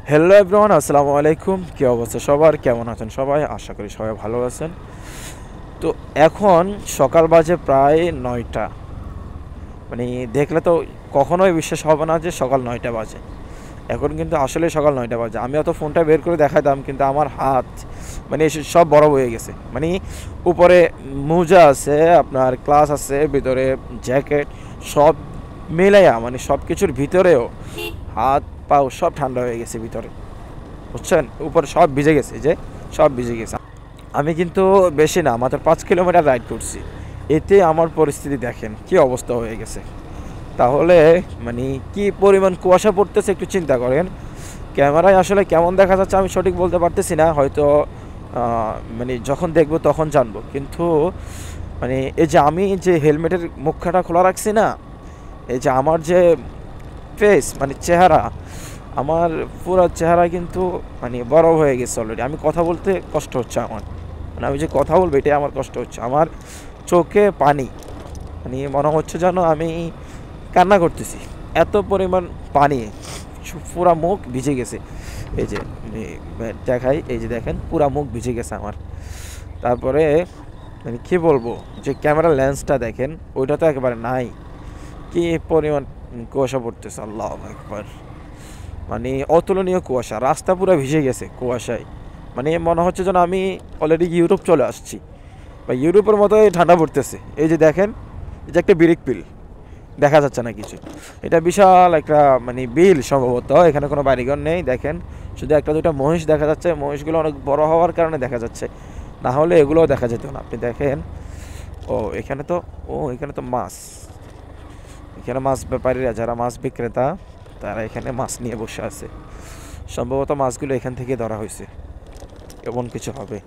Hello everyone, আসসালামু আলাইকুম। কী অবস্থা সবার? কেমন আছেন সবাই? আশা করি সবাই ভালো আছেন। তো এখন সকাল বাজে প্রায় 9টা। মানে দেখলে তো কখনোই বিশ্বাস হবে না যে সকাল 9টা বাজে। এখন কিন্তু আসলে সকাল 9টা বাজে। আমি অত ফোনটা বের করে দেখাতাম, কিন্তু আমার হাত মানে এসে সব বরফ হয়ে গেছে। মানে উপরে মোজা আছে, আপনার ক্লাস আছে, ভিতরে জ্যাকেট, সব মিলাইয়া মানে সব কিছুর ভিতরেও হাত পাও সব ঠান্ডা হয়ে গেছে ভিতরে, বুঝছেন? উপরে সব ভিজে গেছে, যে সব ভিজে গেছে। আমি কিন্তু বেশি না, মাত্র 5 কিলোমিটার রাইড করছি, এতে আমার পরিস্থিতি দেখেন কি অবস্থা হয়ে গেছে। তাহলে মানে কি পরিমাণ কুয়াশা পড়তেছে একটু চিন্তা করেন। ক্যামেরায় আসলে কেমন দেখা যাচ্ছে আমি সঠিক বলতে পারতেছি না, হয়তো মানে যখন দেখবো তখন জানবো। কিন্তু মানে এই যে আমি যে হেলমেটের মুখটা খোলা রাখছি না, এই যে আমার যে ফেস মানে চেহারা, আমার পুরো চেহারা কিন্তু মানে বরফ হয়ে গেছে অলরেডি। আমি কথা বলতে কষ্ট হচ্ছে আমার, মানে আমি যে কথা বলবো এটাই আমার কষ্ট হচ্ছে। আমার চোখে পানি, মানে মনে হচ্ছে যেন আমি কান্না করতেছি, এত পরিমাণ পানি। পুরা মুখ ভিজে গেছে। এই যে দেখাই, এই যে দেখেন পুরা মুখ ভিজে গেছে আমার। তারপরে মানে কী বলবো, যে ক্যামেরার লেন্সটা দেখেন, ওইটা তো একেবারে নাই। কি পরিমাণ কুয়াশা পড়তেছে, আল্লাহ একবার, মানে অতুলনীয় কুয়াশা। রাস্তা পুরো ভিজে গেছে কুয়াশায়। মানে মনে হচ্ছে যেন আমি অলরেডি ইউরোপ চলে আসছি, বা ইউরোপের মতোই ঠান্ডা পড়তেছে। এই যে দেখেন, এই যে একটা ব্রিক পিল, দেখা যাচ্ছে না কিছু। এটা বিশাল একটা মানে বিল সম্ভবত, এখানে কোনো বাড়িঘর নেই। দেখেন শুধু একটা দুটা মহিষ দেখা যাচ্ছে, মহিষগুলো অনেক বড় হওয়ার কারণে দেখা যাচ্ছে, না হলে এগুলোও দেখা যেত না। আপনি দেখেন, ও এখানে তো, ও এখানে তো মাছ, এখানে মাছ ব্যাপারীরা যারা মাছ বিক্রেতা, তারা এখানে মাছ নিয়ে বসে আছে। সম্ভবত মাছগুলো এখান থেকে ধরা হয়েছে, এমন কিছু হবে।